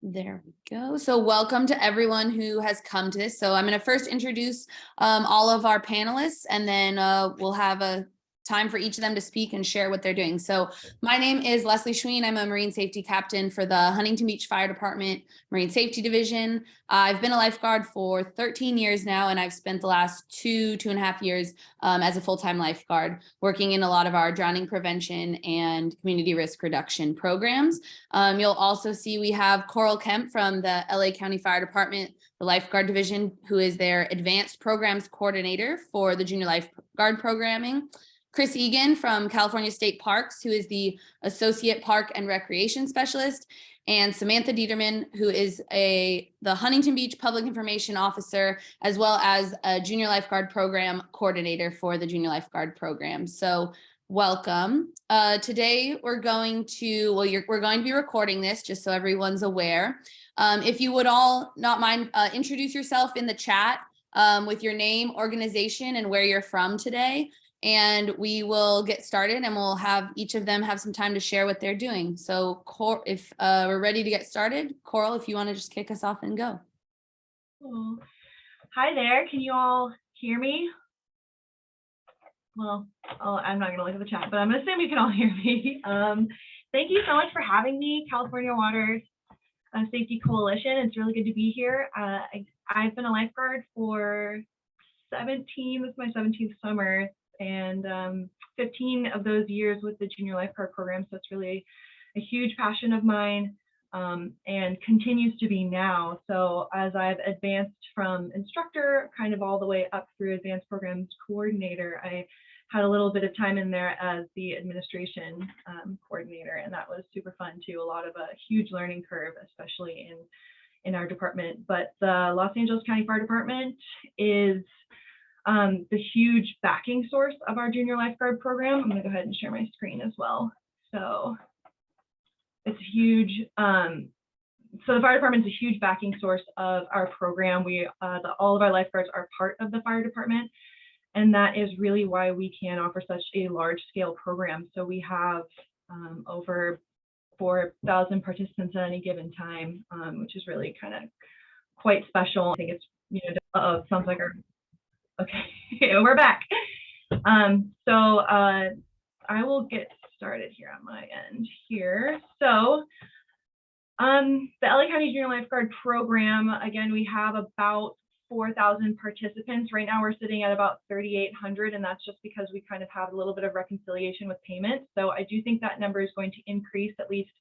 There we go. So welcome to everyone who has come to this. So I'm going to first introduce all of our panelists, and then we'll have a time for each of them to speak and share what they're doing. So my name is Leslie Schween. I'm a Marine Safety Captain for the Huntington Beach Fire Department Marine Safety Division. I've been a lifeguard for 13 years now, and I've spent the last two and a half years as a full-time lifeguard, working in a lot of our drowning prevention and community risk reduction programs. You'll also see we have Coral Kemp from the LA County Fire Department, the Lifeguard Division, who is their Advanced Programs Coordinator for the Junior Lifeguard Programming. Chris Egan from California State Parks, who is the Associate Park and Recreation Specialist, and Samantha Dieterman, who is the Huntington Beach Public Information Officer, as well as a Junior Lifeguard Program Coordinator for the Junior Lifeguard Program. So welcome. Today we're going to be recording this just so everyone's aware. If you would all not mind, introduce yourself in the chat with your name, organization, and where you're from today. And we will get started, and we'll have each of them have some time to share what they're doing. So if we're ready to get started, Coral, if you want to just kick us off and go. Cool. Hi there, can you all hear me? Well, I'm not going to look at the chat, but I'm going to assume you can all hear me. Thank you so much for having me, California Water Safety Coalition. It's really good to be here. I've been a lifeguard for this is my 17th summer, and 15 of those years with the Junior Lifeguard Program. So it's really a huge passion of mine, and continues to be now. So as I've advanced from instructor kind of all the way up through advanced programs coordinator, I had a little bit of time in there as the administration coordinator, and that was super fun too. A lot of a huge learning curve, especially in our department. But the Los Angeles County Fire Department is the huge backing source of our Junior Lifeguard Program. I'm going to go ahead and share my screen as well. So it's huge. So the fire department is a huge backing source of our program. All of our lifeguards are part of the fire department, and that is really why we can offer such a large scale program. So we have over 4,000 participants at any given time, which is really kind of quite special. I think it's, sounds like okay, we're back. So I will get started here on my end here. So the LA County Junior Lifeguard Program, again, we have about 4,000 participants. Right now we're sitting at about 3,800, and that's just because we kind of have a little bit of reconciliation with payments. So I do think that number is going to increase, at least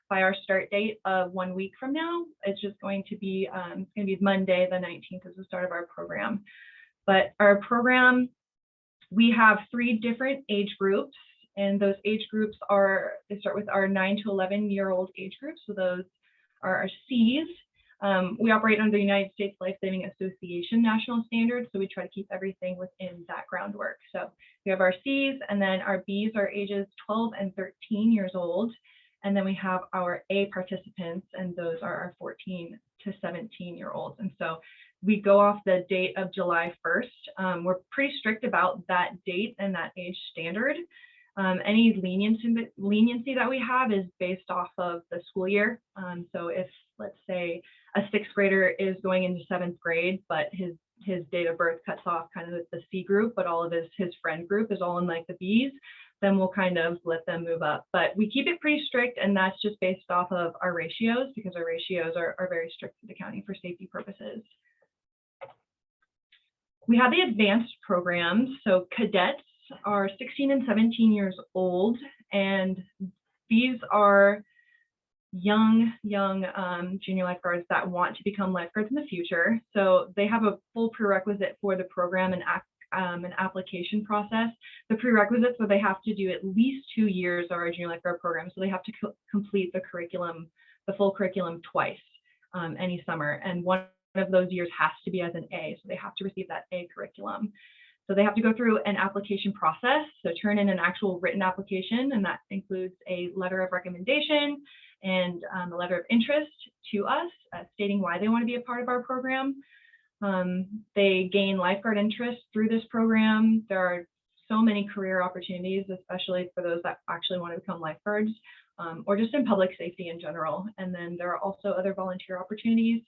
by our start date of 1 week from now. It's just going to be Monday the 19th is the start of our program. But our program, we have 3 different age groups, and those age groups they start with our 9 to 11-year-old age groups. So those are our Cs. We operate under the United States Life Saving Association national standards, so we try to keep everything within that groundwork. So we have our Cs, and then our Bs are ages 12 and 13 years old. And then we have our A participants, and those are our 14 to 17-year-olds. And so we go off the date of July 1st. We're pretty strict about that date and that age standard. Any leniency that we have is based off of the school year. So if, let's say, a 6th grader is going into 7th grade, but his date of birth cuts off kind of the C group, but all of his friend group is all in like the Bs, then we'll kind of let them move up. But we keep it pretty strict, and that's just based off of our ratios, because our ratios are very strict to the county for safety purposes. We have the advanced programs. So cadets are 16 and 17 years old, and these are young junior lifeguards that want to become lifeguards in the future. So they have a full prerequisite for the program and an application process. The prerequisites are they have to do at least 2 years of our junior lifeguard program. So they have to complete the full curriculum twice any summer, and one of those years has to be as an A. So they have to receive that A curriculum. So they have to go through an application process, so turn in an actual written application, and that includes a letter of recommendation and a letter of interest to us stating why they want to be a part of our program. They gain lifeguard interest through this program. There are so many career opportunities, especially for those that actually want to become lifeguards. or just in public safety in general. And then there are also other volunteer opportunities.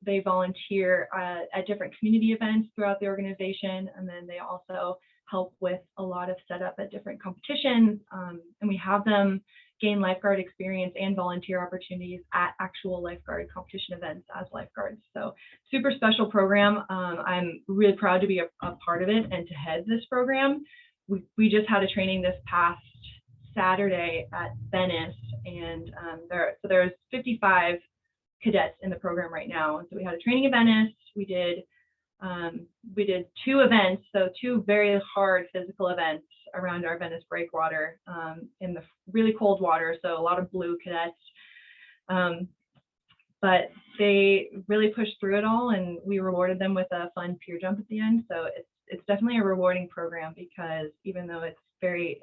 They volunteer at different community events throughout the organization, and then they also help with a lot of setup at different competitions, and we have them gain lifeguard experience and volunteer opportunities at actual lifeguard competition events as lifeguards. So super special program. I'm really proud to be a part of it and to head this program. We just had a training this past Saturday at Venice, and there's 55 cadets in the program right now. And so we had a training in Venice. We did 2 events, so 2 very hard physical events around our Venice breakwater in the really cold water. So a lot of blue cadets, but they really pushed through it all, and we rewarded them with a fun pier jump at the end. So it's definitely a rewarding program, because even though it's very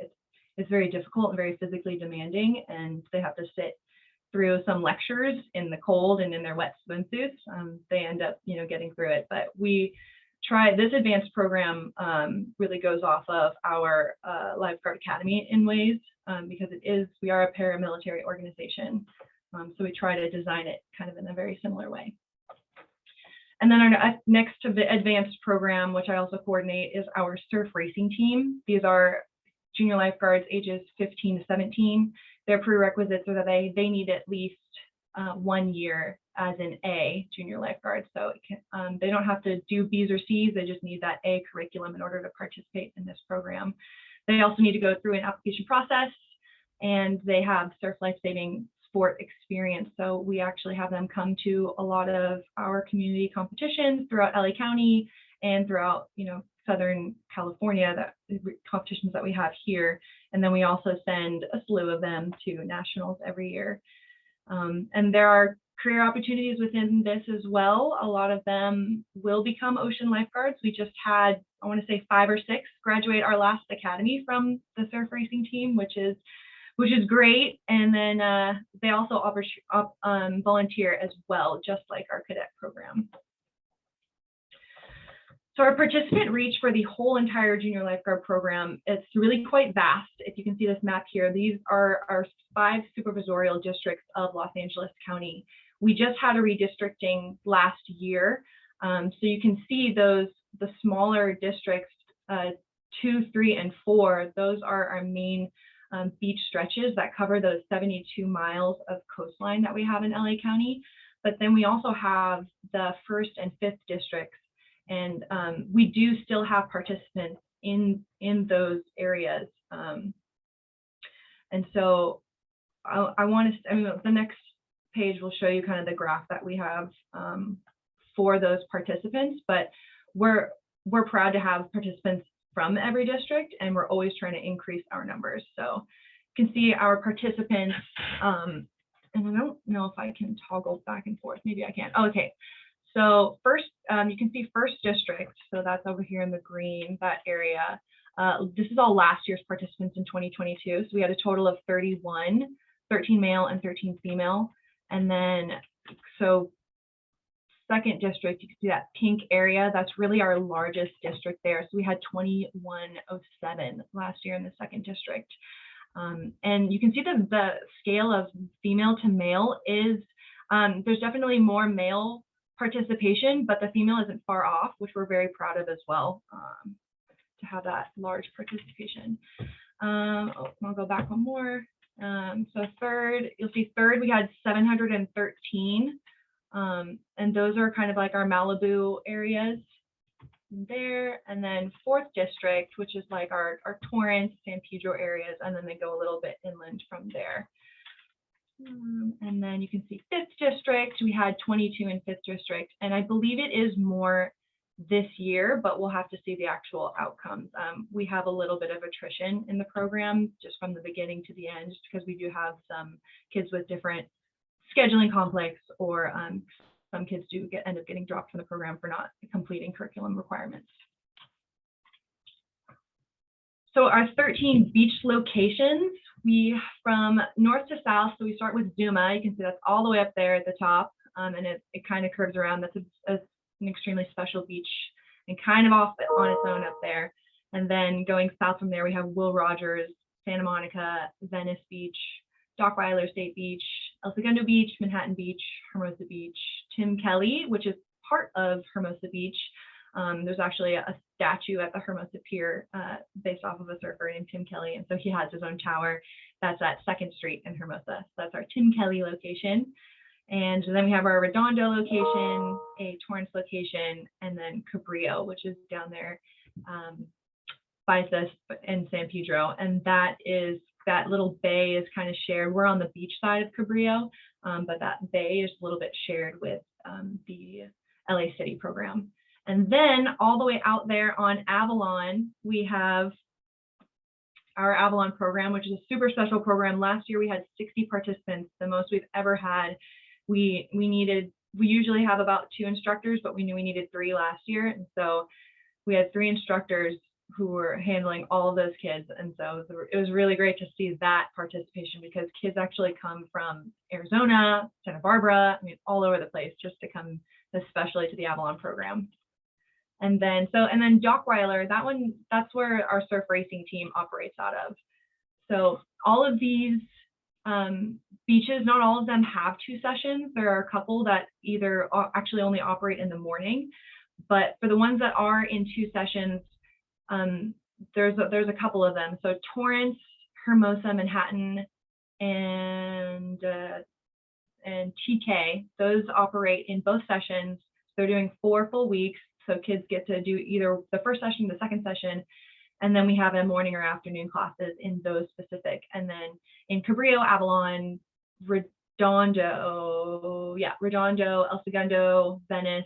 difficult and very physically demanding, and they have to sit through some lectures in the cold and in their wet swimsuits, they end up, getting through it. But we try, this advanced program really goes off of our lifeguard academy in ways, because we are a paramilitary organization. So we try to design it kind of in a very similar way. And then our next advanced program, which I also coordinate, is our surf racing team. These are junior lifeguards ages 15 to 17. Their prerequisites are that they need at least 1 year as an A junior lifeguard. So they don't have to do B's or C's, they just need that A curriculum in order to participate in this program. They also need to go through an application process, and they have surf lifesaving sport experience. So we actually have them come to a lot of our community competitions throughout LA County and throughout, Southern California, competitions that we have here. And then we also send a slew of them to nationals every year. And there are career opportunities within this as well. A lot of them will become ocean lifeguards. We just had, I want to say 5 or 6 graduate our last academy from the surf racing team, which is great. And then they also volunteer as well, just like our cadet program. So our participant reach for the whole entire junior lifeguard program, it's really quite vast. If you can see this map here, these are our 5 supervisorial districts of Los Angeles County. We just had a redistricting last year. So you can see the smaller districts, 2, 3, and 4, those are our main beach stretches that cover those 72 miles of coastline that we have in LA County. But then we also have the 1st and 5th districts. And we do still have participants in those areas. And so the next page will show you kind of the graph that we have for those participants, but we're proud to have participants from every district, and we're always trying to increase our numbers. So you can see our participants, and I don't know if I can toggle back and forth, maybe I can. Oh, okay. So first, you can see 1st district, so that's over here in the green, that area. This is all last year's participants in 2022. So we had a total of 31, 13 male and 13 female. And then, so 2nd district, you can see that pink area, that's really our largest district there. So we had 2107 last year in the 2nd district. And you can see that the scale of female to male is, there's definitely more male participation, but the female isn't far off, which we're very proud of as well, to have that large participation. I'll go back one more. So 3rd, you'll see 3rd, we had 713, and those are kind of like our Malibu areas there. And then 4th district, which is like our Torrance, San Pedro areas, and then they go a little bit inland from there. And then you can see 5th district, we had 22 in 5th district, and I believe it is more this year, but we'll have to see the actual outcomes. We have a little bit of attrition in the program just from the beginning to the end, just because we do have some kids with different scheduling conflicts, or some kids do end up getting dropped from the program for not completing curriculum requirements. So our 13 beach locations, from north to south, so we start with Zuma. You can see that's all the way up there at the top, and it kind of curves around. That's an extremely special beach and kind of off on its own up there. And then going south from there, we have Will Rogers, Santa Monica, Venice Beach, Dockweiler State Beach, El Segundo Beach, Manhattan Beach, Hermosa Beach, Tim Kelly, which is part of Hermosa Beach. There's actually a statue at the Hermosa Pier based off of a surfer named Tim Kelly, and so he has his own tower. That's at 2nd Street in Hermosa. So that's our Tim Kelly location. And then we have our Redondo location, a Torrance location, and then Cabrillo, which is down there by this in San Pedro. And that little bay is kind of shared. We're on the beach side of Cabrillo, but that bay is a little bit shared with the LA City program. And then all the way out there on Avalon, we have our Avalon program, which is a super special program. Last year we had 60 participants, the most we've ever had. We usually have about 2 instructors, but we knew we needed 3 last year. And so we had 3 instructors who were handling all of those kids. And so it was really great to see that participation, because kids actually come from Arizona, Santa Barbara, I mean, all over the place just to come especially to the Avalon program. And then Dockweiler, that's where our surf racing team operates out of. So all of these beaches, not all of them have 2 sessions. There are a couple that either actually only operate in the morning, but for the ones that are in 2 sessions, there's a couple of them. So Torrance, Hermosa, Manhattan, and TK, those operate in both sessions. They're doing 4 full weeks. So kids get to do either the first session, the second session, and then we have a morning or afternoon classes in those specific. And then in Cabrillo, Avalon, Redondo, El Segundo, Venice,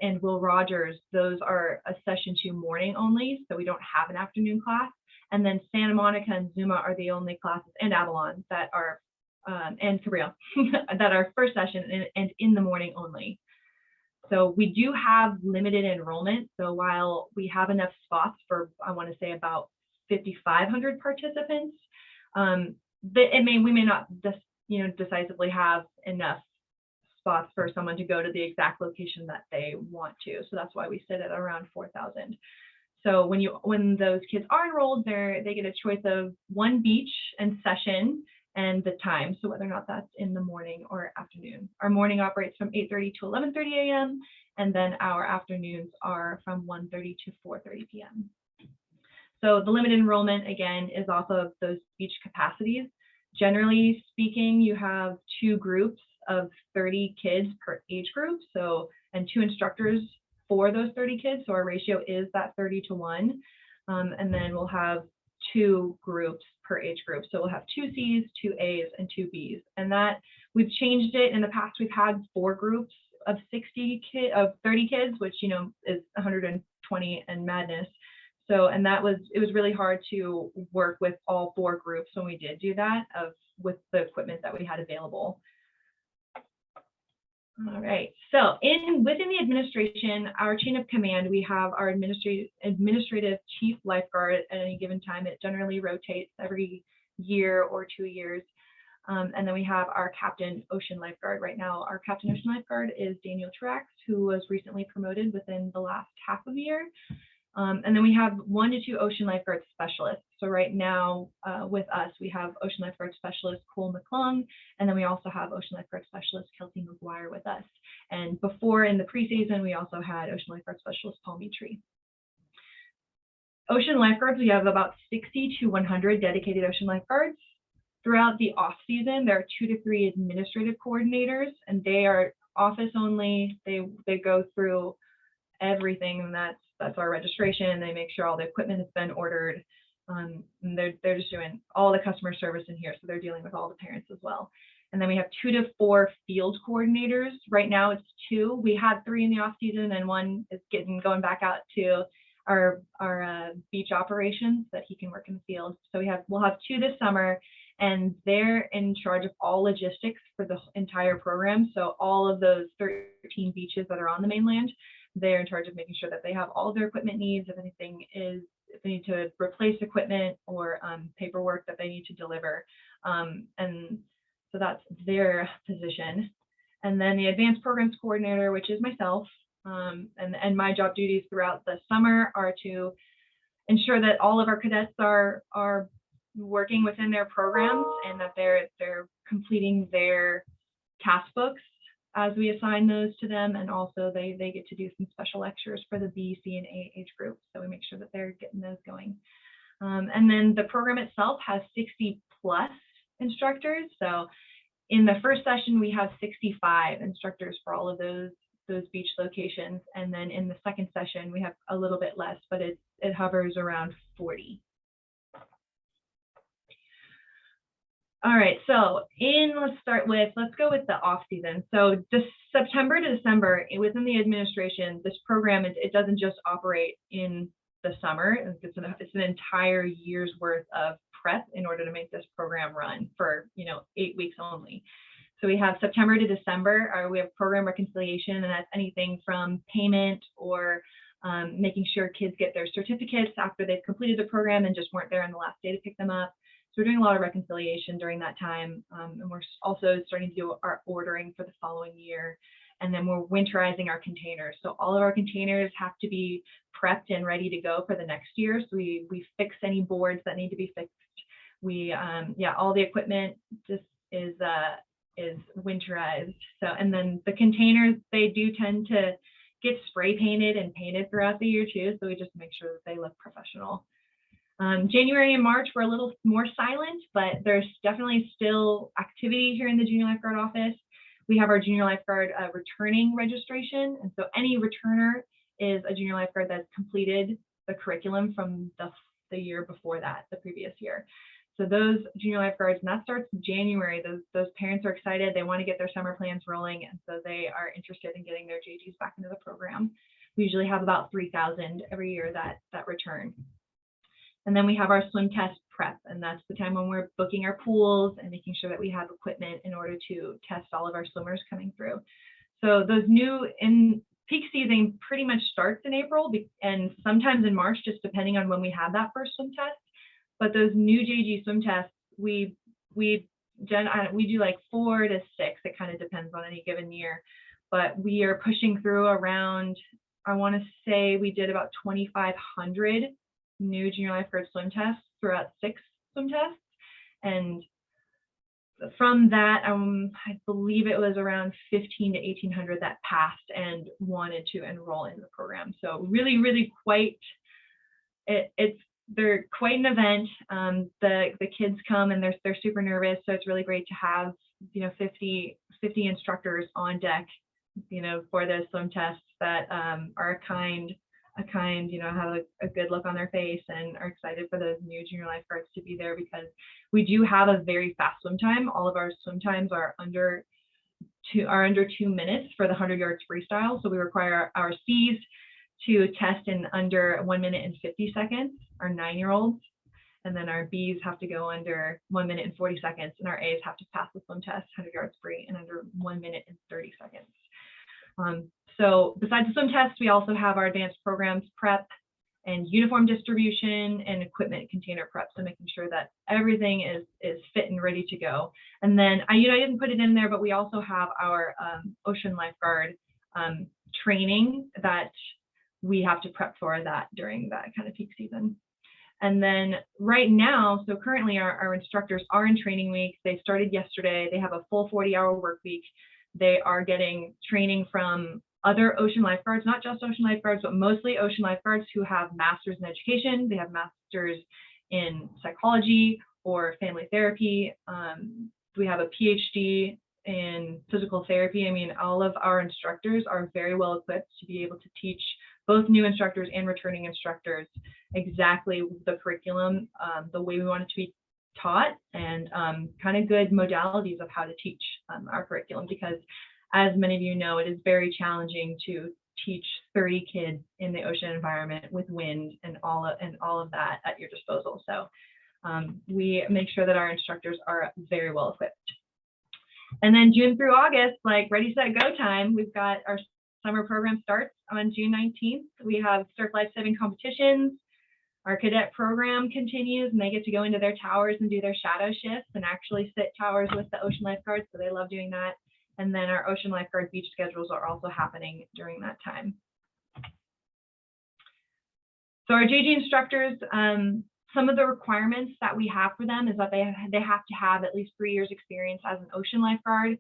and Will Rogers, those are a session 2 morning only, so we don't have an afternoon class. And then Santa Monica and Zuma are the only classes, and Avalon, that are, and Cabrillo, that are first session and in the morning only. So we do have limited enrollment. So while we have enough spots for, I want to say about 5,500 participants, we may not decisively have enough spots for someone to go to the exact location that they want to. So that's why we sit at around 4,000. So when those kids are enrolled, they get a choice of 1 beach and session and the time, so whether or not that's in the morning or afternoon. Our morning operates from 8:30 to 11:30 a.m. and then our afternoons are from 1:30 to 4:30 p.m. So the limited enrollment, again, is off of those beach capacities. Generally speaking, you have 2 groups of 30 kids per age group, and 2 instructors for those 30 kids, so our ratio is that 30-to-1, and then we'll have 2 groups per age group. So we'll have 2 C's, 2 A's, and 2 B's. And that we've changed it. In the past, we've had 4 groups of 30 kids, which, is 120 and madness. So, and it was really hard to work with all 4 groups when we did do that with the equipment that we had available. All right, so within the administration, our chain of command, we have our administrative chief lifeguard at any given time. It generally rotates every year or 2 years. And then we have our captain ocean lifeguard. Right now, our captain ocean lifeguard is Daniel Truax, who was recently promoted within the last half of the year. And then we have 1 to 2 ocean lifeguard specialists. So right now with us, we have ocean lifeguard specialist Cole McClung, and then we also have ocean lifeguard specialist Kelsey McGuire with us. And before, in the preseason, we also had ocean lifeguard specialist Paul Mitri. Ocean lifeguards, we have about 60 to 100 dedicated ocean lifeguards. Throughout the off season, there are 2 to 3 administrative coordinators, and they are office only. They go through everything, and that's our registration. They make sure all the equipment has been ordered. And they're just doing all the customer service in here, so they're dealing with all the parents as well. And then we have 2 to 4 field coordinators. Right now it's 2. We had 3 in the off season, and 1 is going back out to our beach operations that he can work in the field. So we'll have 2 this summer, and they're in charge of all logistics for the entire program. So all of those 13 beaches that are on the mainland, they're in charge of making sure that they have all of their equipment needs. If they need to replace equipment or paperwork that they need to deliver. And so that's their position. And then the advanced programs coordinator, which is myself, and my job duties throughout the summer are to ensure that all of our cadets are working within their programs and that they're completing their task books as we assign those to them, and also they get to do some special lectures for the B, C, and A age groups. So we make sure that they're getting those going. And then the program itself has 60 plus instructors. So in the first session, we have 65 instructors for all of those beach locations. And then in the second session, we have a little bit less, but it hovers around 40. All right, so let's go with the off season. So just September to December, within the administration, this program, it doesn't just operate in the summer. It's an entire year's worth of prep in order to make this program run for 8 weeks only. So we have September to December, we have program reconciliation, and that's anything from payment or making sure kids get their certificates after they've completed the program and just weren't there on the last day to pick them up. So we're doing a lot of reconciliation during that time, and we're also starting to do our ordering for the following year. And then we're winterizing our containers. So all of our containers have to be prepped and ready to go for the next year. So we fix any boards that need to be fixed. All the equipment just is winterized. So, and then the containers, they do tend to get spray painted and painted throughout the year too. So we just make sure that they look professional. January and March were a little more silent, but there's definitely still activity here in the junior lifeguard office. We have our junior lifeguard returning registration. And so any returner is a junior lifeguard that's completed the curriculum from the year before that, the previous year. So those junior lifeguards, and that starts in January, those parents are excited. They want to get their summer plans rolling. And so they are interested in getting their JGs back into the program. We usually have about 3,000 every year that return. And then we have our swim test prep, and that's the time when we're booking our pools and making sure that we have equipment in order to test all of our swimmers coming through. So those in peak season pretty much starts in April and sometimes in March, just depending on when we have that first swim test. But those new JG swim tests, we do like 4 to 6. It kind of depends on any given year, but we are pushing through around, I want to say we did about 2,500 new junior lifeguard swim tests throughout 6 swim tests. And from that, I believe it was around 1,500 to 1,800 that passed and wanted to enroll in the program. So really, really they're quite an event. The kids come and they're super nervous. So it's really great to have, 50 instructors on deck, for those swim tests that are kind, have a good look on their face and are excited for those new junior lifeguards to be there, because we do have a very fast swim time. All of our swim times are under 2 minutes for the 100-yard freestyle. So we require our C's to test in under 1 minute and 50 seconds, our 9-year-olds. And then our B's have to go under 1 minute and 40 seconds, and our A's have to pass the swim test 100 yards free in under 1 minute and 30 seconds. So besides the swim tests, we also have our advanced programs prep and uniform distribution and equipment container prep. So making sure that everything is fit and ready to go. And then I didn't put it in there, but we also have our ocean lifeguard training that we have to prep for that during that kind of peak season. And then right now, so currently our instructors are in training weeks. They started yesterday. They have a full 40-hour work week. They are getting training from other ocean lifeguards, not just ocean lifeguards, but mostly ocean lifeguards who have masters in education. They have masters in psychology or family therapy. We have a PhD in physical therapy. I mean, all of our instructors are very well equipped to be able to teach both new instructors and returning instructors exactly the curriculum, the way we want it to be taught, and kind of good modalities of how to teach our curriculum, because as many of you know, it is very challenging to teach 30 kids in the ocean environment with wind and all of that at your disposal. So we make sure that our instructors are very well equipped. And then June through August, like ready, set, go time, we've got our summer program starts on June 19th. We have surf lifesaving competitions. Our cadet program continues, and they get to go into their towers and do their shadow shifts and actually sit towers with the ocean lifeguards. So they love doing that. And then our ocean lifeguard beach schedules are also happening during that time. So our JG instructors, Some of the requirements that we have for them is that they have to have at least 3 years experience as an ocean lifeguard.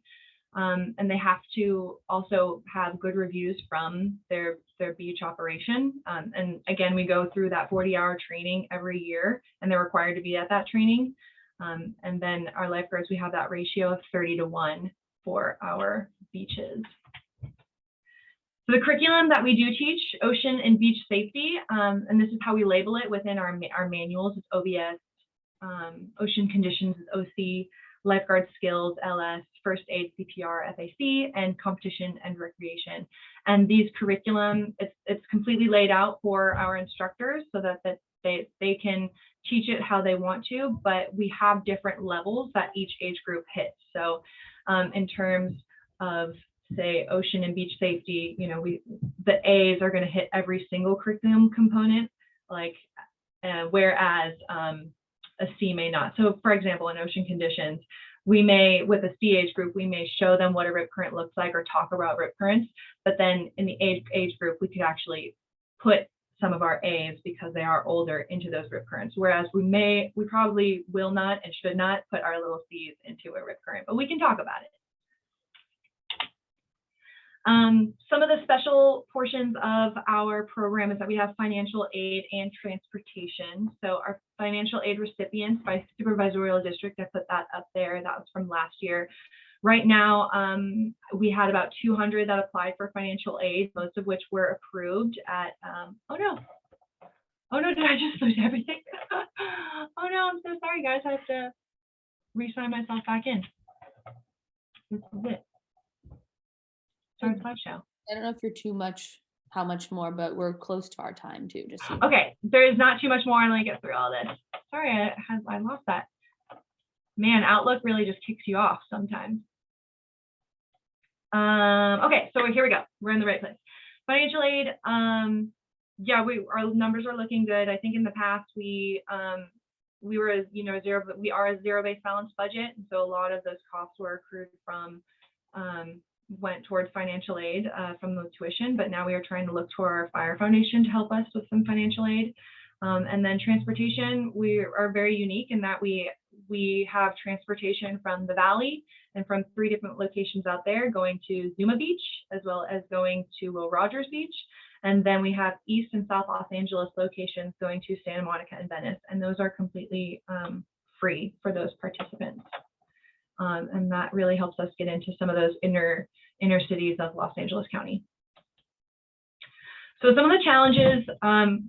And they have to also have good reviews from their beach operation. And again, we go through that 40-hour training every year, and they're required to be at that training. And then our lifeguards, we have that ratio of 30-to-1 for our beaches. So the curriculum that we do teach, ocean and beach safety, and this is how we label it within our manuals, is OBS, ocean conditions is OC, lifeguard skills, LS, first aid, CPR, FAC, and competition and recreation. And these curriculum, it's completely laid out for our instructors so that they can teach it how they want to, but we have different levels that each age group hits. So in terms of, say, ocean and beach safety, you know, the A's are going to hit every single curriculum component, like whereas a C may not. So for example, in ocean conditions, we may, with a C age group, we may show them what a rip current looks like or talk about rip currents, but then in the age group, we could actually put some of our A's, because they are older, into those rip currents. Whereas we probably will not and should not put our little C's into a rip current, but we can talk about it. Some of the special portions of our program is that we have financial aid and transportation. So our financial aid recipients by supervisorial district, I put that up there. That was from last year. Right now, we had about 200 that applied for financial aid, most of which were approved at, oh no, did I just lose everything? Oh no, I'm so sorry, guys. I have to re-sign myself back in. This is it. Start slideshow. I don't know if you're how much more, but we're close to our time too. Just so okay, there is not too much more. I'm gonna get through all this. Sorry, I lost that. Man, Outlook really just kicks you off sometimes. Okay, so here we go. We're in the right place. Financial aid. Yeah, our numbers are looking good. I think in the past we were, you know, we are a zero-based balanced budget, and so a lot of those costs were accrued from went towards financial aid from the tuition, but now we are trying to look to our fire foundation to help us with some financial aid. And then transportation, we are very unique in that we have transportation from the Valley and from 3 different locations out there, going to Zuma Beach, as well as going to Will Rogers Beach. And then we have East and South Los Angeles locations going to Santa Monica and Venice. And those are completely free for those participants. And that really helps us get into some of those inner cities of Los Angeles County. So some of the challenges,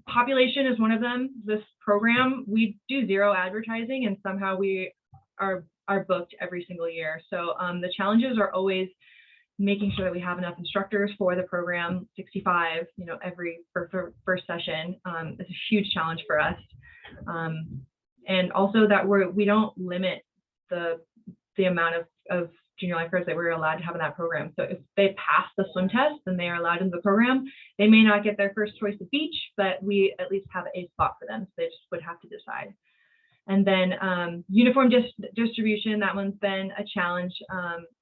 population is one of them. This program, we do 0 advertising, and somehow we are booked every single year. So the challenges are always making sure that we have enough instructors for the program, 65, you know, for first session. It's a huge challenge for us. And also that we don't limit the amount of junior lifeguards that we're allowed to have in that program. So if they pass the swim test, then they are allowed into the program. They may not get their first choice of beach, but we at least have a spot for them. So they just would have to decide. And then uniform distribution, that one's been a challenge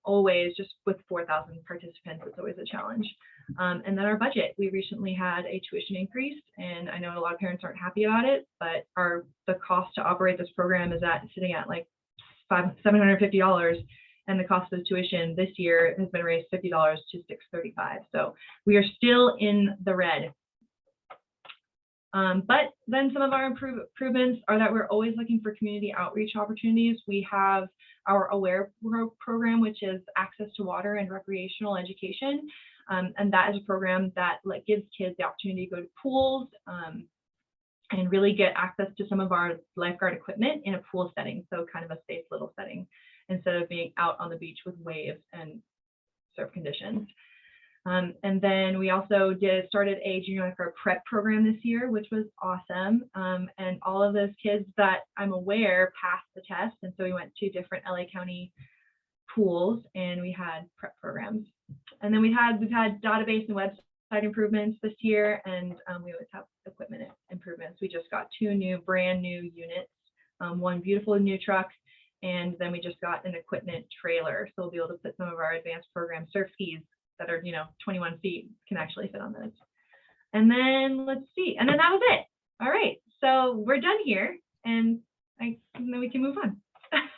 always, just with 4,000 participants, it's always a challenge. And then our budget, we recently had a tuition increase, and I know a lot of parents aren't happy about it, but the cost to operate this program is sitting at like $750, and the cost of tuition this year has been raised $50 to $635. So we are still in the red. But then some of our improvements are that we're always looking for community outreach opportunities. We have our AWARE program, which is access to water and recreational education. And that is a program that gives kids the opportunity to go to pools and really get access to some of our lifeguard equipment in a pool setting. So kind of a safe little setting, instead of being out on the beach with waves and surf conditions. And then we also started a junior lifeguard prep program this year, which was awesome. And all of those kids that I'm aware passed the test. And so we went to different LA County pools and we had prep programs. And then we've had database and website improvements this year, and we always have equipment improvements. We just got 2 brand new units, one beautiful new truck, and then we just got an equipment trailer. So we'll be able to put some of our advanced program surf skis that are, 21 feet can actually fit on those. And then let's see, and then that was it. All right, so we're done here. and then we can move on.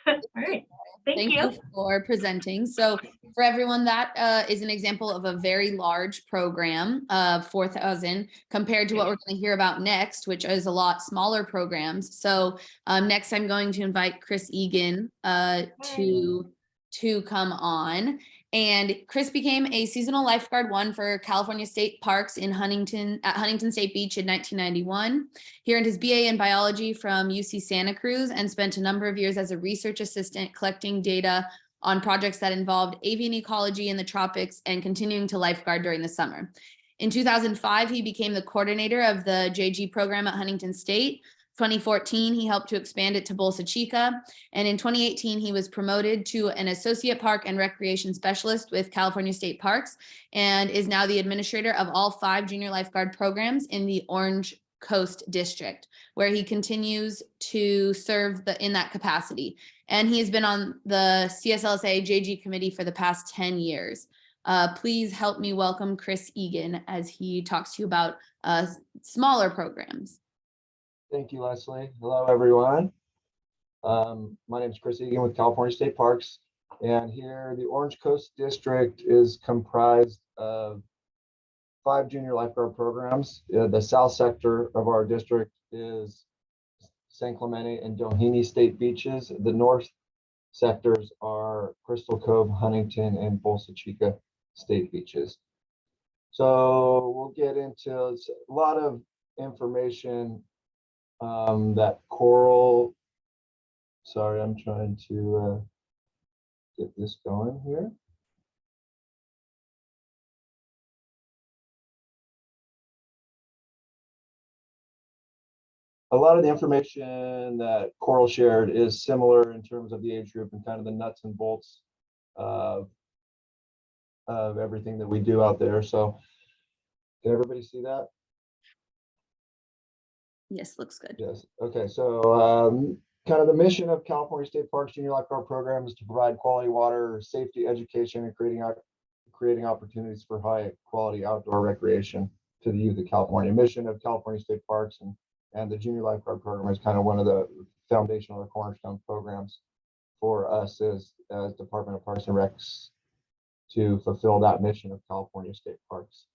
All right. Thank you. Thank you for presenting. So for everyone, that is an example of a very large program of 4,000 compared to what we're going to hear about next, which is a lot smaller programs. So next, I'm going to invite Chris Egan to come on. And Chris became a seasonal lifeguard 1 for California State Parks at Huntington State Beach in 1991. He earned his BA in biology from UC Santa Cruz and spent a number of years as a research assistant collecting data on projects that involved avian ecology in the tropics and continuing to lifeguard during the summer. In 2005, he became the coordinator of the JG program at Huntington State. 2014, he helped to expand it to Bolsa Chica. And in 2018, he was promoted to an associate park and recreation specialist with California State Parks and is now the administrator of all 5 junior lifeguard programs in the Orange Coast District, where he continues to serve in that capacity. And he has been on the CSLSA JG committee for the past 10 years. Please help me welcome Chris Egan as he talks to you about smaller programs. Thank you, Leslie. Hello, everyone. My name is Chris Egan with California State Parks, and here the Orange Coast District is comprised of 5 junior lifeguard programs. The south sector of our district is San Clemente and Doheny State Beaches. The north sectors are Crystal Cove, Huntington, and Bolsa Chica State Beaches. So we'll get into a lot of information that Coral, sorry, I'm trying to get this going here. A lot of the information that Coral shared is similar in terms of the age group and kind of the nuts and bolts of everything that we do out there. So can everybody see that? Yes, looks good. Yes. Okay. So kind of the mission of California State Parks Junior Lifeguard Program is to provide quality water, safety, education, and creating opportunities for high quality outdoor recreation to the youth of California. Mission of California State Parks and the Junior Lifeguard Program is kind of one of the foundational or cornerstone programs for us as Department of Parks and Recs to fulfill that mission of California State Parks.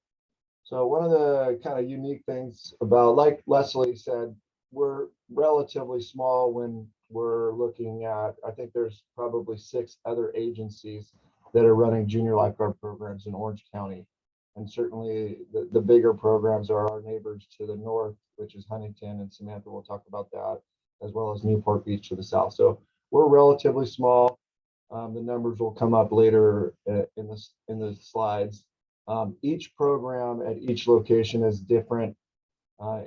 So one of the kind of unique things about, like Leslie said, we're relatively small when we're looking at, I think there's probably 6 other agencies that are running junior lifeguard programs in Orange County. And certainly the bigger programs are our neighbors to the north, which is Huntington and Samantha will talk about that, as well as Newport Beach to the south. So we're relatively small. The numbers will come up later in the slides. Each program at each location is different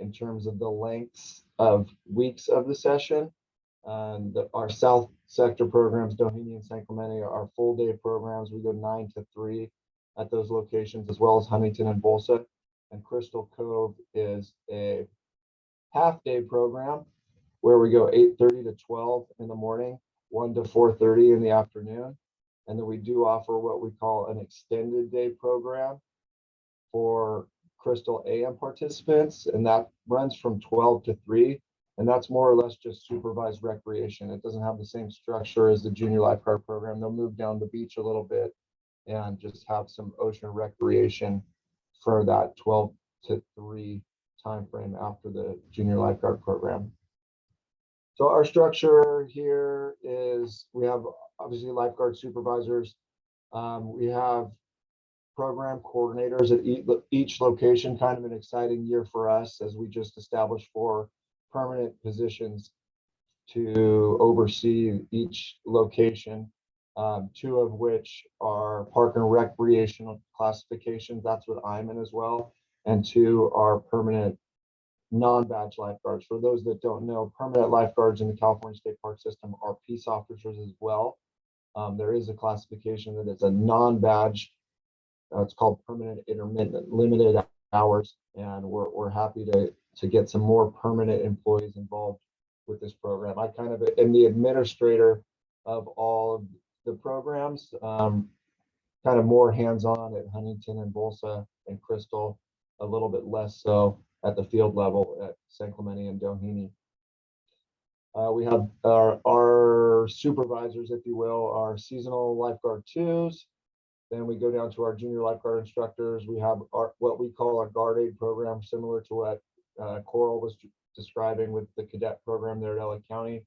in terms of the lengths of weeks of the session. Our south sector programs, Doheny and San Clemente, are full day programs. We go 9 to 3 at those locations, as well as Huntington and Bolsa. And Crystal Cove is a half day program where we go 8:30 to 12 in the morning, 1 to 4:30 in the afternoon. And then we do offer what we call an extended day program for Crystal AM participants, and that runs from 12 to 3. And that's more or less just supervised recreation. It doesn't have the same structure as the junior lifeguard program. They'll move down the beach a little bit and just have some ocean recreation for that 12 to 3 timeframe after the junior lifeguard program. So our structure here is we have obviously lifeguard supervisors. We have program coordinators at each location, kind of an exciting year for us as we just established 4 permanent positions to oversee each location, 2 of which are park and recreational classifications. That's what I'm in as well. And 2 are permanent non-badge lifeguards. For those that don't know, permanent lifeguards in the California State Park system are peace officers as well. There is a classification that is a non-badge. It's called permanent intermittent limited hours, and we're happy to get some more permanent employees involved with this program. I kind of am the administrator of all of the programs, kind of more hands-on at Huntington and Bolsa and Crystal, a little bit less so at the field level at San Clemente and Doheny. We have our supervisors, if you will, our seasonal lifeguard twos. Then we go down to our junior lifeguard instructors. We have our what we call our guard aid program, similar to what Coral was describing with the cadet program there at LA County.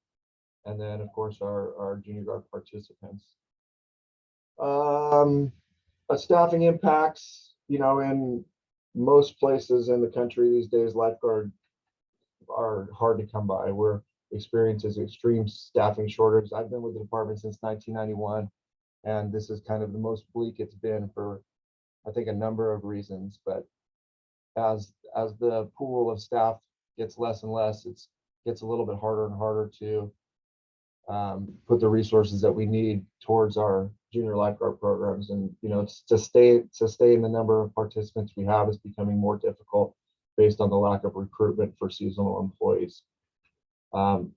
And then, of course, our junior guard participants. Staffing impacts, in most places in the country these days, lifeguard are hard to come by. We're experiencing extreme staffing shortage. I've been with the department since 1991, and this is kind of the most bleak it's been for, I think, a number of reasons. But as the pool of staff gets less and less, it gets a little bit harder and harder to put the resources that we need towards our junior lifeguard programs. And to sustain the number of participants we have is becoming more difficult based on the lack of recruitment for seasonal employees.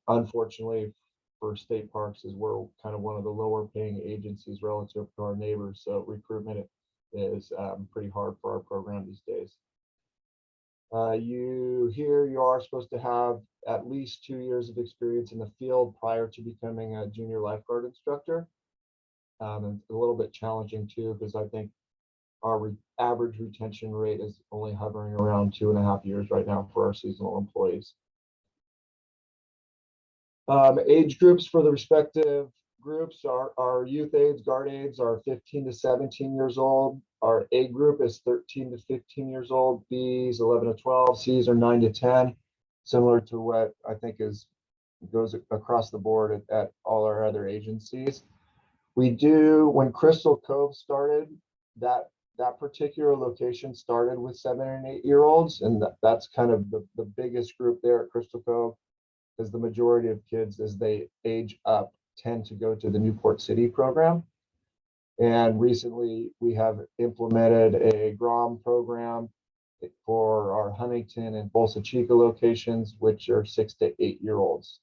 Unfortunately, for state parks, is we're kind of one of the lower paying agencies relative to our neighbors, so recruitment is pretty hard for our program these days. You are supposed to have at least 2 years of experience in the field prior to becoming a junior lifeguard instructor. And it's a little bit challenging too, because I think our average retention rate is only hovering around 2.5 years right now for our seasonal employees. Age groups for the respective groups are our youth aides, guard aides are 15 to 17 years old. Our A group is 13 to 15 years old. B's 11 to 12. C's are 9 to 10. Similar to what I think goes across the board at all our other agencies. We do, when Crystal Cove started, that particular location started with 7 and 8 year olds, and that's kind of the biggest group there at Crystal Cove, because the majority of kids, as they age up, tend to go to the Newport City program. And recently we have implemented a GROM program for our Huntington and Bolsa Chica locations, which are 6 to 8 year olds.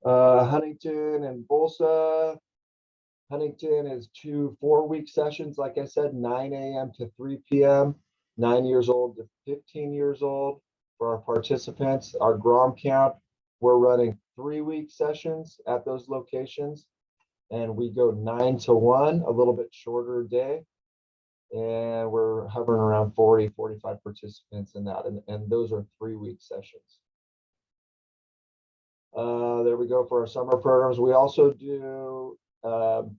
Huntington and Bolsa. Huntington is 2 4-week sessions, like I said, 9 a.m. to 3 p.m., 9 years old to 15 years old for our participants. Our GROM camp, we're running 3-week sessions at those locations, and we go 9 to 1, a little bit shorter day, and we're hovering around 40, 45 participants in that, and those are 3-week sessions. There we go for our summer programs. We also do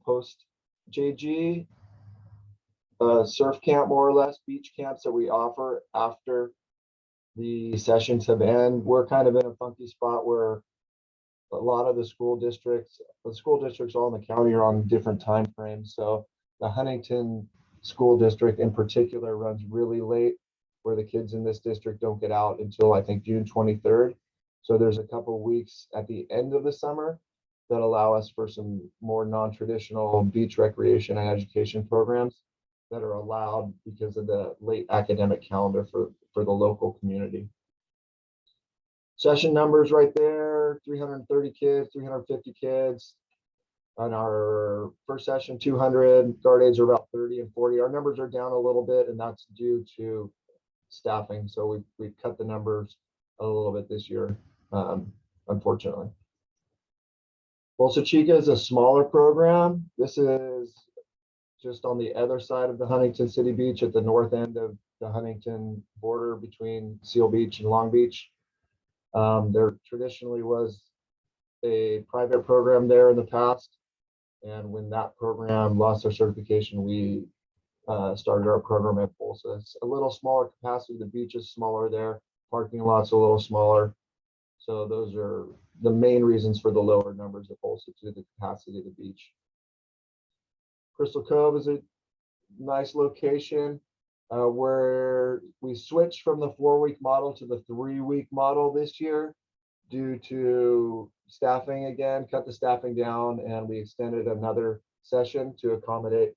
post JG surf camp, more or less, beach camps that we offer after the sessions have ended. We're kind of in a funky spot where a lot of the school districts all in the county are on different time frames. So the Huntington School District in particular runs really late, where the kids in this district don't get out until I think June 23rd. So there's a couple of weeks at the end of the summer that allow us for some more non-traditional beach recreation and education programs that are allowed because of the late academic calendar for the local community. Session numbers right there, 330 kids, 350 kids. On our first session, 200, guard aides are about 30 and 40. Our numbers are down a little bit, and that's due to staffing. So we've cut the numbers a little bit this year, unfortunately. Bolsa Chica is a smaller program. This is just on the other side of the Huntington City Beach at the north end of the Huntington border between Seal Beach and Long Beach. There traditionally was a private program there in the past, and when that program lost their certification, we started our program at Bolsa. It's a little smaller capacity. The beach is smaller there. Parking lot's a little smaller. So those are the main reasons for the lower numbers at Bolsa, to the capacity of the beach. Crystal Cove is a nice location where we switched from the 4-week model to the 3-week model this year due to staffing again, cut the staffing down, and we extended another session to accommodate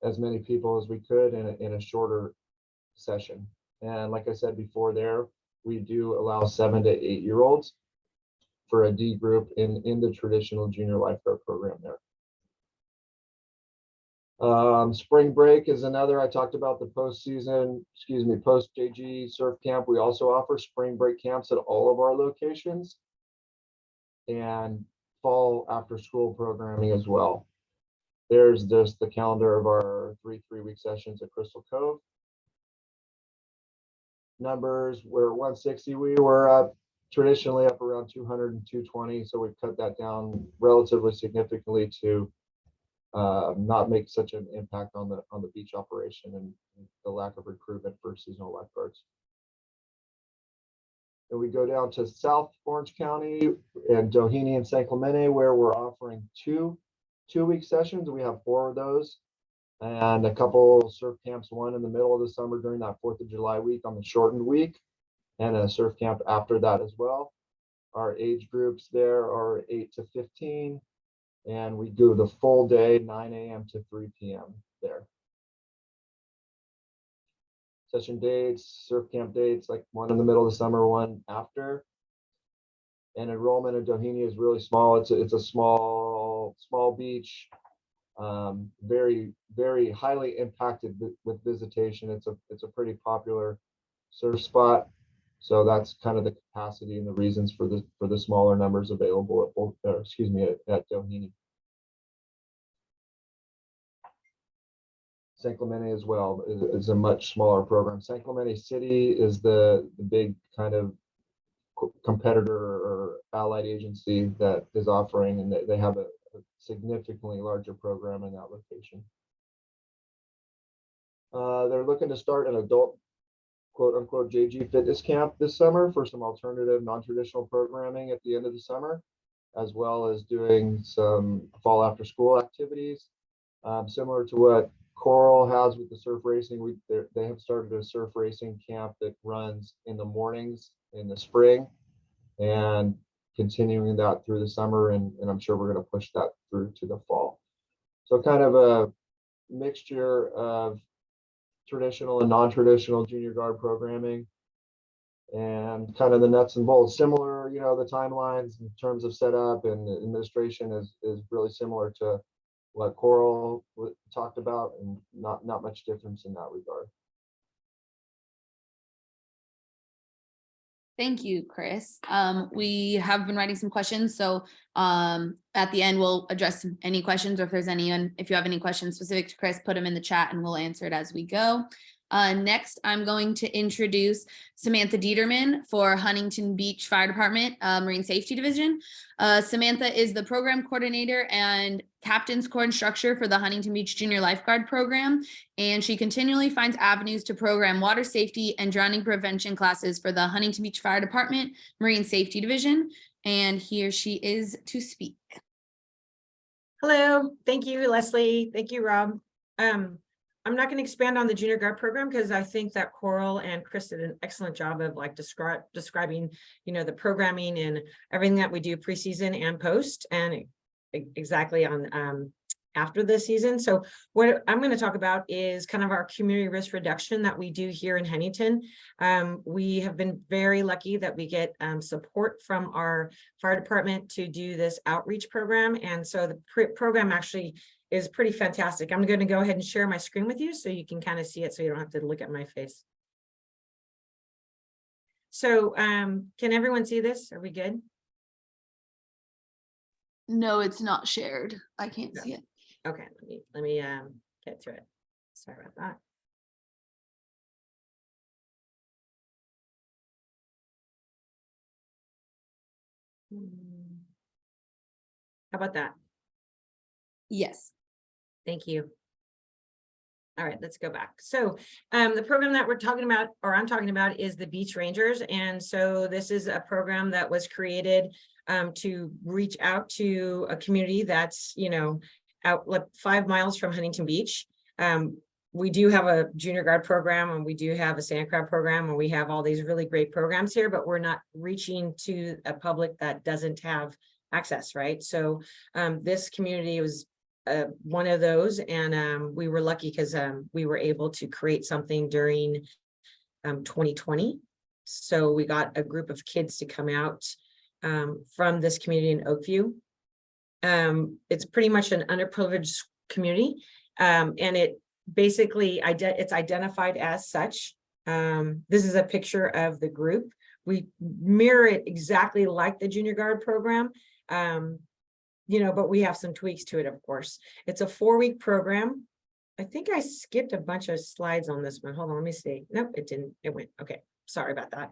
as many people as we could in a shorter session. And like I said before there, we do allow 7 to 8 year olds for a D group in the traditional junior lifeguard program there. Spring break is another. I talked about the post JG surf camp. We also offer spring break camps at all of our locations and fall after school programming as well. There's just the calendar of our three-week sessions at Crystal Cove. Numbers, we're 160. We were traditionally up around 200 and 220. So we've cut that down relatively significantly to not make such an impact on the beach operation and the lack of recruitment for seasonal lifeguards. And we go down to South Orange County and Doheny and San Clemente, where we're offering two-week sessions. We have 4 of those, and a couple surf camps, one in the middle of the summer during that 4th of July week on the shortened week, and a surf camp after that as well. Our age groups there are 8 to 15. And we do the full day, 9 a.m. to 3 p.m. there. Session dates, surf camp dates, like one in the middle of the summer, one after. And enrollment in Doheny is really small. It's a small beach, very, very highly impacted with visitation. It's a pretty popular surf spot. So that's kind of the capacity and the reasons for the smaller numbers available at both, at Doheny. San Clemente as well is a much smaller program. San Clemente City is the big kind of competitor or allied agency that is offering, and they have a significantly larger program in that location. They're looking to start an adult quote unquote JG fitness camp this summer for some alternative non-traditional programming at the end of the summer, as well as doing some fall after school activities, similar to what Coral has with the surf racing. They have started a surf racing camp that runs in the mornings in the spring and continuing that through the summer, and I'm sure we're going to push that through to the fall. So kind of a mixture of traditional and non-traditional junior guard programming, and kind of the nuts and bolts. Similar, the timelines in terms of setup and administration is really similar to what Coral talked about, and not much difference in that regard. Thank you, Chris. We have been writing some questions, so at the end we'll address any questions, or if you have any questions specific to Chris, put them in the chat and we'll answer it as we go. Next, I'm going to introduce Samantha Dieterman for Huntington Beach Fire Department Marine Safety Division. Samantha is the program coordinator and captain's core instructor for the Huntington Beach Junior Lifeguard Program, and she continually finds avenues to program water safety and drowning prevention classes for the Huntington Beach Fire Department Marine Safety Division. And here she is to speak. Hello, thank you, Leslie. Thank you, Rob. I'm not going to expand on the junior guard program because I think that Coral and Chris did an excellent job of describing, the programming and everything that we do preseason and post, and exactly on after the season. So what I'm going to talk about is kind of our community risk reduction that we do here in Huntington. We have been very lucky that we get support from our fire department to do this outreach program. And so the program actually is pretty fantastic. I'm going to go ahead and share my screen with you so you can kind of see it, so you don't have to look at my face. So can everyone see this? Are we good? No, it's not shared. I can't see it. Okay, let me get to it. Sorry about that. How about that? Yes. Thank you. All right, let's go back. So the program that we're talking about, or I'm talking about, is the Beach Rangers. And so this is a program that was created to reach out to a community that's, out like 5 miles from Huntington Beach. We do have a junior guard program, and we do have a sand crab program, and we have all these really great programs here, but we're not reaching to a public that doesn't have access, right? So this community was one of those, and we were lucky because we were able to create something during 2020. So we got a group of kids to come out from this community in Oakview. It's pretty much an underprivileged community, And it basically, it's identified as such. This is a picture of the group. We mirror it exactly like the junior guard program, but we have some tweaks to it, of course. It's a 4-week program. I think I skipped a bunch of slides on this one. Hold on, let me see. Nope, it didn't. It went. Okay, sorry about that.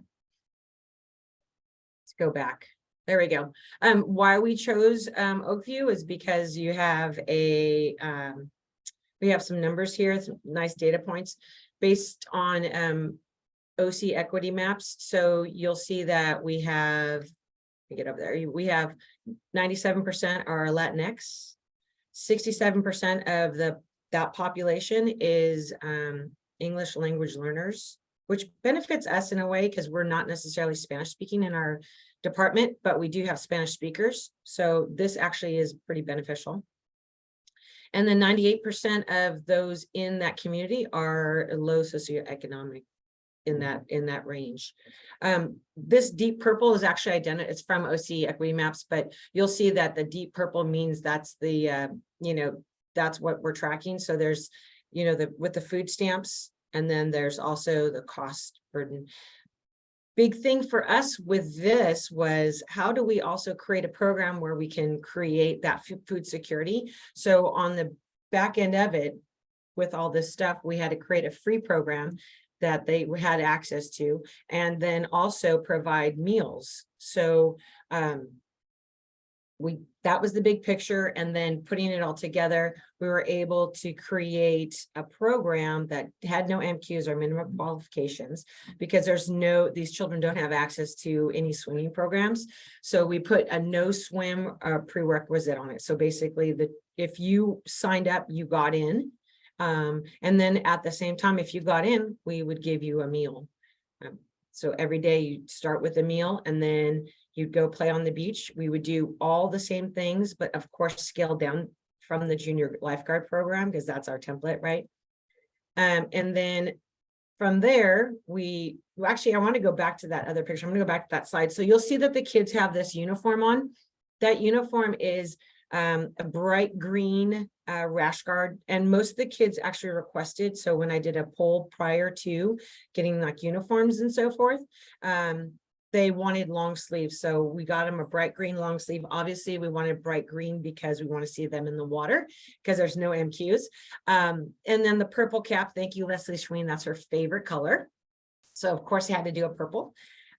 Let's go back. There we go. Why we chose Oakview is because you have we have some numbers here, some nice data points based on OC equity maps. So you'll see that we have, get over there, we have 97% are Latinx, 67% of that population is English language learners, which benefits us in a way because we're not necessarily Spanish speaking in our department, but we do have Spanish speakers. So this actually is pretty beneficial. And then 98% of those in that community are low socioeconomic in that range. This deep purple is actually it's from OC equity maps, but you'll see that the deep purple means that's the that's what we're tracking. So there's with the food stamps, and then there's also the cost burden. Big thing for us with this was, how do we also create a program where we can create that food security? So on the back end of it, with all this stuff, we had to create a free program that they had access to, and then also provide meals. So that was the big picture. And then putting it all together, we were able to create a program that had no MQs or minimum qualifications, because these children don't have access to any swimming programs. So we put a no swim prerequisite on it. So basically if you signed up, you got in. And then at the same time, if you got in, we would give you a meal. So every day you start with a meal, and then you'd go play on the beach. We would do all the same things, but of course, scaled down from the junior lifeguard program, because that's our template, right? And then from there, I want to go back to that other picture. I'm going to go back to that slide. So you'll see that the kids have this uniform on. That uniform is a bright green rash guard, and most of the kids actually requested. So when I did a poll prior to getting like uniforms and so forth, they wanted long sleeves. So we got them a bright green long sleeve. Obviously we wanted bright green because we want to see them in the water, because there's no MQs. And then the purple cap, thank you, Leslie Schween, that's her favorite color. So of course I had to do a purple.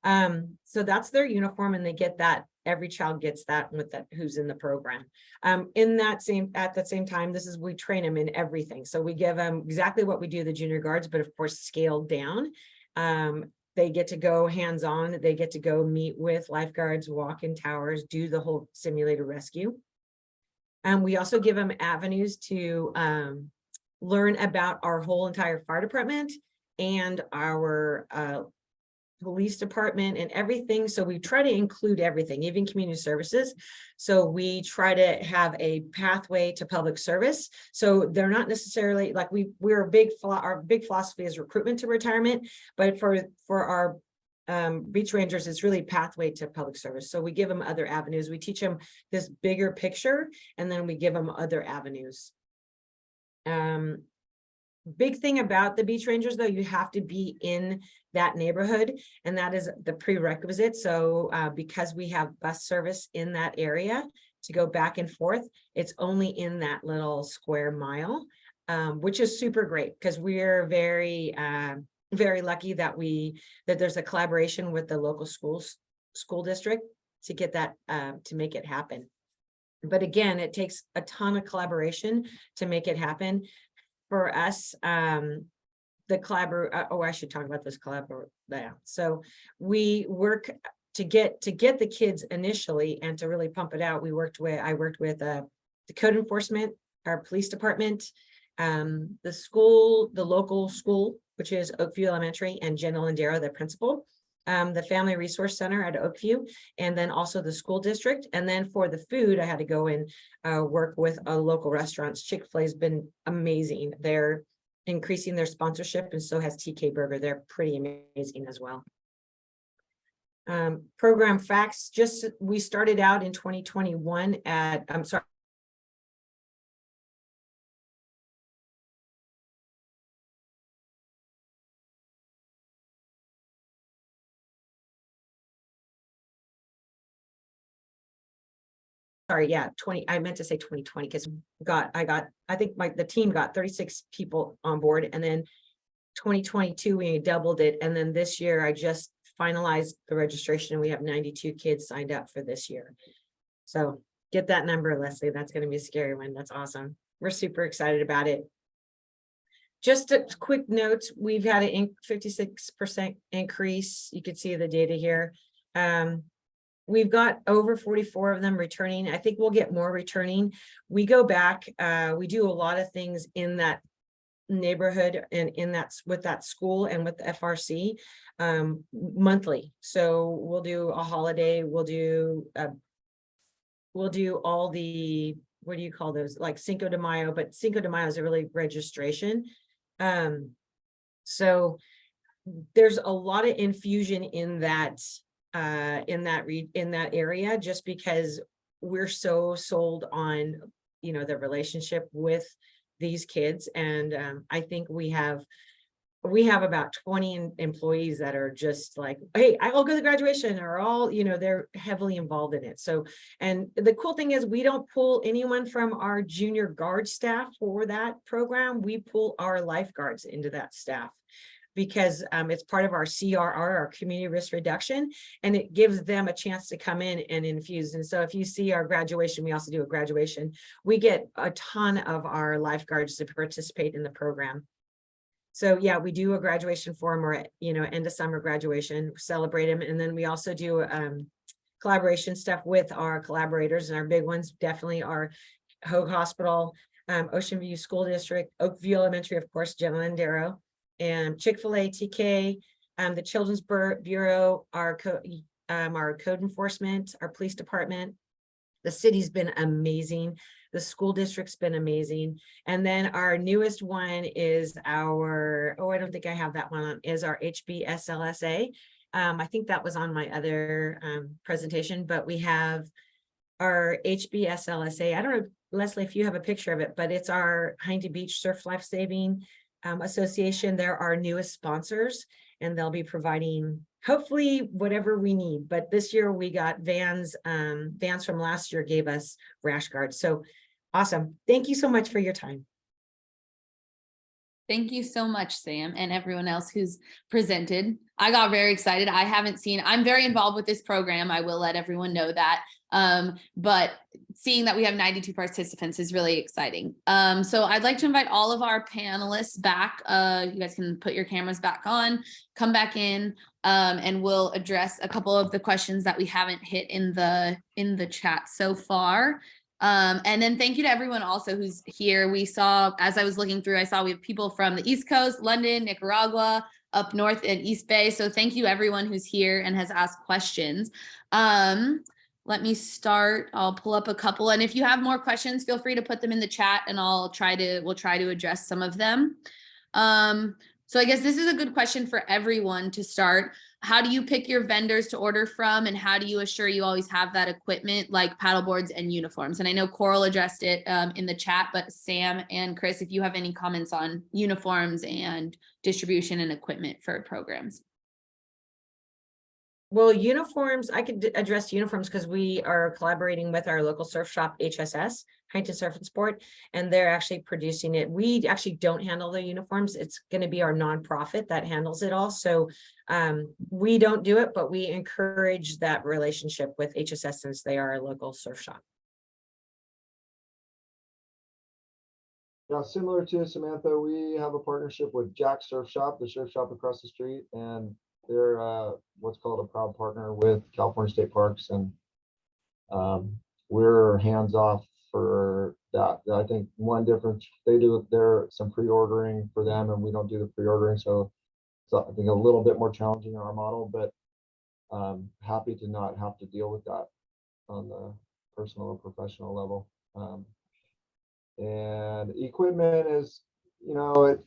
So that's their uniform, and they get that. Every child gets that with that who's in the program. At the same time, we train them in everything. So we give them exactly what we do the junior guards, but of course scaled down. They get to go hands-on. They get to go meet with lifeguards, walk in towers, do the whole simulator rescue. And we also give them avenues to learn about our whole entire fire department and our police department and everything. So we try to include everything, even community services. So we try to have a pathway to public service. So they're not necessarily like our big philosophy is recruitment to retirement, but for our beach rangers, it's really pathway to public service. So we give them other avenues. We teach them this bigger picture, and then we give them other avenues. Big thing about the beach rangers, though, you have to be in that neighborhood, and that is the prerequisite. So because we have bus service in that area to go back and forth, it's only in that little square mile, which is super great, because we're very lucky that there's a collaboration with the local school district to get that to make it happen. But again, it takes a ton of collaboration to make it happen. For us, I should talk about this yeah. So we work to get the kids initially, and to really pump it out. I worked with the code enforcement, our police department, the local school, which is Oakview Elementary, and Jen Olandero, the principal, the Family Resource Center at Oakview, and then also the school district. And then for the food, I had to go and work with local restaurants. Chick-fil-A has been amazing. They're increasing their sponsorship, and so has TK Burger. They're pretty amazing as well. Program facts, we started out in 2021 at, sorry, yeah, 20, I meant to say 2020 because I think the team got 36 people on board, and then 2022, we doubled it. And then this year I just finalized the registration and we have 92 kids signed up for this year. So get that number, Leslie. That's going to be a scary one. That's awesome. We're super excited about it. Just a quick note, we've had a 56% increase. You can see the data here. We've got over 44 of them returning. I think we'll get more returning. We go back, we do a lot of things in that neighborhood and with that school and with the FRC monthly. So we'll do a holiday, we'll do all the, what do you call those, like Cinco de Mayo, but Cinco de Mayo is a really registration. So there's a lot of infusion in that area, just because we're so sold on, you know, the relationship with these kids. And I think we have about 20 employees that are just like, hey, I'll go to graduation, or all, you know, they're heavily involved in it. So, and the cool thing is we don't pull anyone from our junior guard staff for that program. We pull our lifeguards into that staff, because it's part of our CRR, our community risk reduction, and it gives them a chance to come in and infuse. And so if you see our graduation, we also do a graduation. We get a ton of our lifeguards to participate in the program. So yeah, we do a graduation for them, or, you know, end of summer graduation, celebrate them. And then we also do collaboration stuff with our collaborators, and our big ones definitely are Hoag Hospital, Ocean View School District, Oakview Elementary, of course, General Darrow, and Chick-fil-A, TK, the Children's Bureau, our code enforcement, our police department. The city's been amazing. The school district's been amazing. And then our newest one is our, I don't think I have that one on, is our HBSLSA. I think that was on my other presentation, but we have our HBSLSA. I don't know, Leslie, if you have a picture of it, but it's our Hindy Beach Surf Life Saving Association. They're our newest sponsors, and they'll be providing hopefully whatever we need. But this year we got vans. Vans from last year gave us rash guards. So awesome. Thank you so much for your time. Thank you so much, Sam, and everyone else who's presented. I got very excited. I'm very involved with this program. I will let everyone know that. But seeing that we have 92 participants is really exciting. So I'd like to invite all of our panelists back. You guys can put your cameras back on, come back in, and we'll address a couple of the questions that we haven't hit in the chat so far. And then thank you to everyone also who's here. We saw, as I was looking through, I saw we have people from the East Coast, London, Nicaragua, up north in East Bay. So thank you everyone who's here and has asked questions. Let me start. I'll pull up a couple. And if you have more questions, feel free to put them in the chat and we'll try to address some of them. So I guess this is a good question for everyone to start. How do you pick your vendors to order from, and how do you assure you always have that equipment like paddle boards and uniforms? And I know Coral addressed it in the chat, but Sam and Chris, if you have any comments on uniforms and distribution and equipment for programs. Well, uniforms, I could address uniforms because we are collaborating with our local surf shop, HSS, Huntington Surf and Sport, and they're actually producing it. We actually don't handle the uniforms. It's going to be our nonprofit that handles it all. So we don't do it, but we encourage that relationship with HSS since they are a local surf shop. Yeah, similar to Samantha, we have a partnership with Jack Surf Shop, the surf shop across the street, and they're what's called a proud partner with California State Parks, and we're hands off for that. I think one difference they do, there's some pre-ordering for them, and we don't do the pre-ordering, so I think a little bit more challenging in our model, but happy to not have to deal with that on the personal or professional level. And equipment is, you know,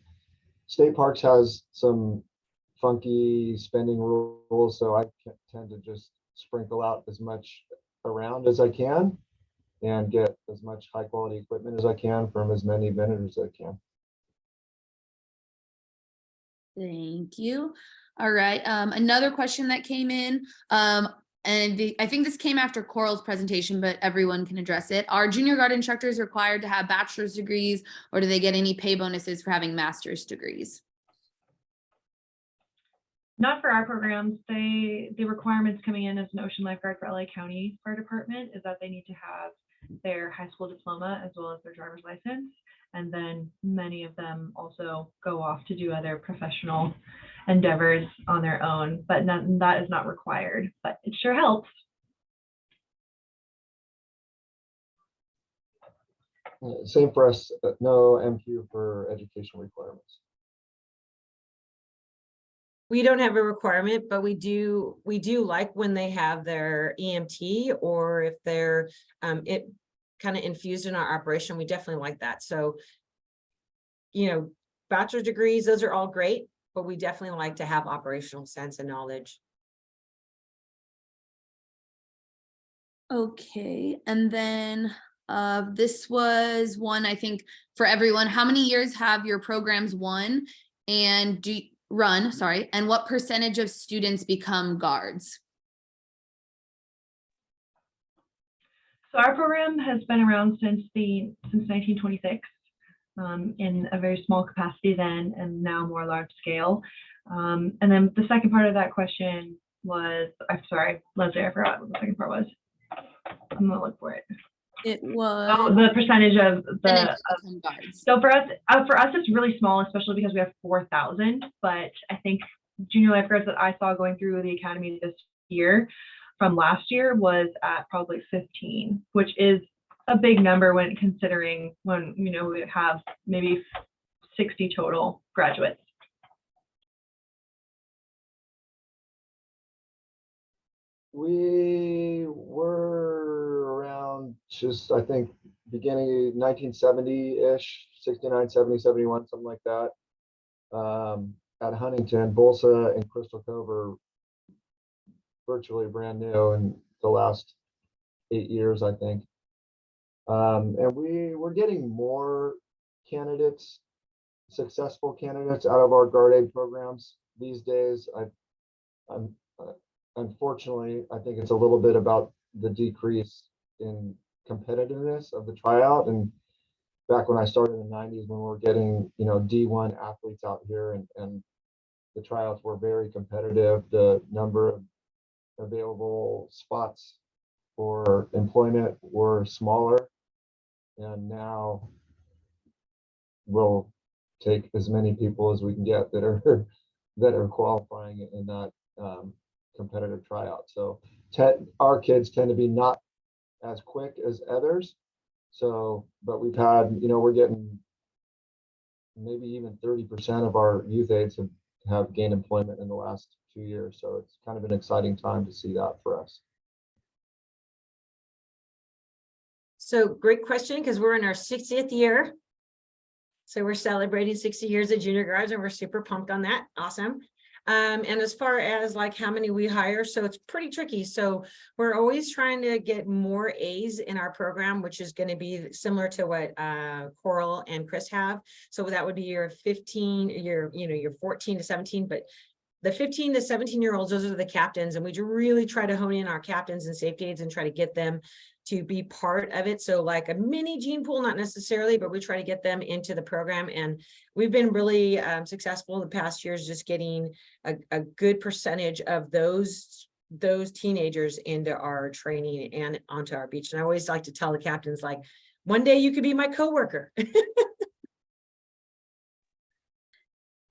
State Parks has some funky spending rules, so I tend to just sprinkle out as much around as I can and get as much high quality equipment as I can from as many vendors as I can. Thank you. All right. Another question that came in. I think this came after Coral's presentation, but everyone can address it. Are junior guard instructors required to have bachelor's degrees, or do they get any pay bonuses for having master's degrees? Not for our programs. The requirements coming in as an ocean lifeguard for LA County Fire Department is that they need to have their high school diploma as well as their driver's license. And then many of them also go off to do other professional endeavors on their own, but that is not required, but it sure helps. Same for us, no MQ for education requirements. We don't have a requirement, but we do like when they have their EMT, or if they're it kind of infused in our operation, we definitely like that. So, you know, bachelor's degrees, those are all great, but we definitely like to have operational sense and knowledge. Okay, and then this was one, I think, for everyone. How many years have your programs run, and and what percentage of students become guards? So our program has been around since 1926, in a very small capacity then, and now more large scale. And then the second part of that question was, I'm sorry, Leslie, I forgot what the second part was. I'm gonna look for it. It was The percentage of percentage become guards. So for us, it's really small, especially because we have 4,000. But I think junior lifeguards that I saw going through the academy this year from last year was at probably 15, which is a big number when considering when, you know, we have maybe 60 total graduates. We were around just, I think, beginning 1970-ish, 69, 70, 71, something like that. At Huntington, Bolsa and Crystal Cove are virtually brand new in the last 8 years, I think. And we're getting more candidates, successful candidates out of our guard aid programs these days. Unfortunately, I think it's a little bit about the decrease in competitiveness of the tryout. And back when I started in the 90s, when we were getting, you know, D1 athletes out here, and the tryouts were very competitive, the number of available spots for employment were smaller. And now we'll take as many people as we can get that are qualifying in that competitive tryout. So our kids tend to be not as quick as others. So, but we've had, you know, we're getting maybe even 30% of our youth aides have gained employment in the last 2 years. So it's kind of an exciting time to see that for us. So great question, because we're in our 60th year. So we're celebrating 60 years of junior guards, and we're super pumped on that. Awesome. And as far as like how many we hire, so it's pretty tricky. So we're always trying to get more A's in our program, which is going to be similar to what Coral and Chris have. So that would be your 15, your 14 to 17, but the 15 to 17-year-olds, those are the captains, and we really try to hone in our captains and safety aides and try to get them to be part of it. So like a mini gene pool, not necessarily, but we try to get them into the program. And we've been really successful the past years, just getting a good percentage of those teenagers into our training and onto our beach. And I always like to tell the captains, like, one day you could be my coworker.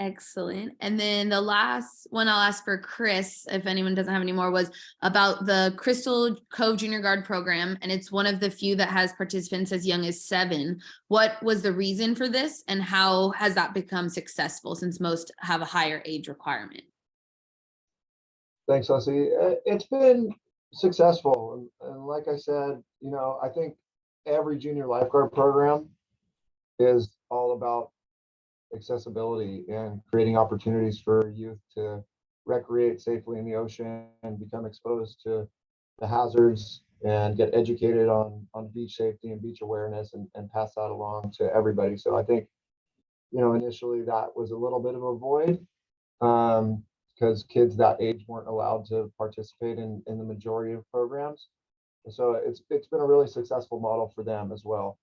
Excellent. And then the last one I'll ask for Chris, if anyone doesn't have any more, was about the Crystal Cove Junior Guard program. And it's one of the few that has participants as young as 7. What was the reason for this, and how has that become successful, since most have a higher age requirement? Thanks, Leslie. It's been successful. And like I said, you know, I think every junior lifeguard program is all about accessibility and creating opportunities for youth to recreate safely in the ocean and become exposed to the hazards and get educated on beach safety and beach awareness, and pass that along to everybody. So I think, you know, initially that was a little bit of a void. because kids that age weren't allowed to participate in the majority of programs. And so it's been a really successful model for them as well.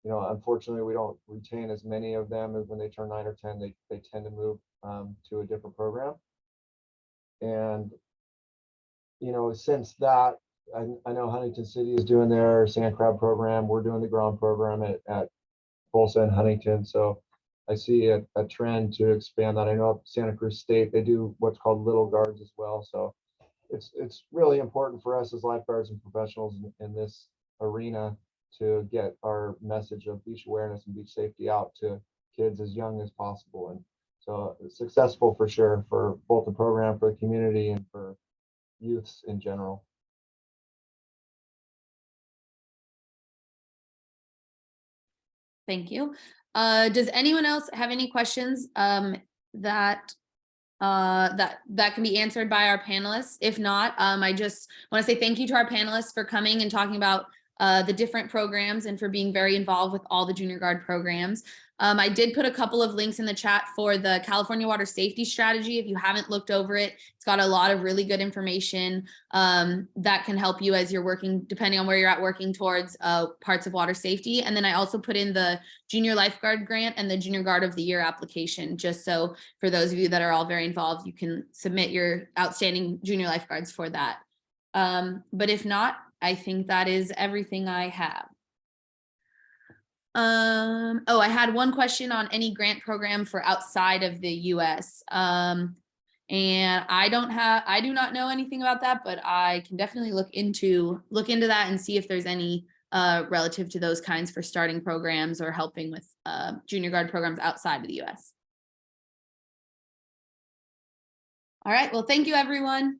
You know, unfortunately, we don't retain as many of them as when they turn 9 or 10, they tend to move to a different program. And, you know, since that, I know Huntington City is doing their sand crab program. We're doing the ground program at Folsom and Huntington. So I see a trend to expand that. I know Santa Cruz State, they do what's called little guards as well. So it's really important for us as lifeguards and professionals in this arena to get our message of beach awareness and beach safety out to kids as young as possible. And so it's successful for sure for both the program, for the community, and for youths in general. Thank you. Does anyone else have any questions that can be answered by our panelists? If not, I just want to say thank you to our panelists for coming and talking about the different programs and for being very involved with all the junior guard programs. I did put a couple of links in the chat for the California Water Safety Strategy. If you haven't looked over it, it's got a lot of really good information that can help you as you're working, depending on where you're at, working towards parts of water safety. And then I also put in the Junior Lifeguard Grant and the Junior Guard of the Year application, just so for those of you that are all very involved, you can submit your outstanding junior lifeguards for that. But if not, I think that is everything I have. Oh, I had one question on any grant program for outside of the US. And I do not know anything about that, but I can definitely look into that and see if there's any relative to those kinds for starting programs or helping with junior guard programs outside of the US. All right, well, thank you, everyone.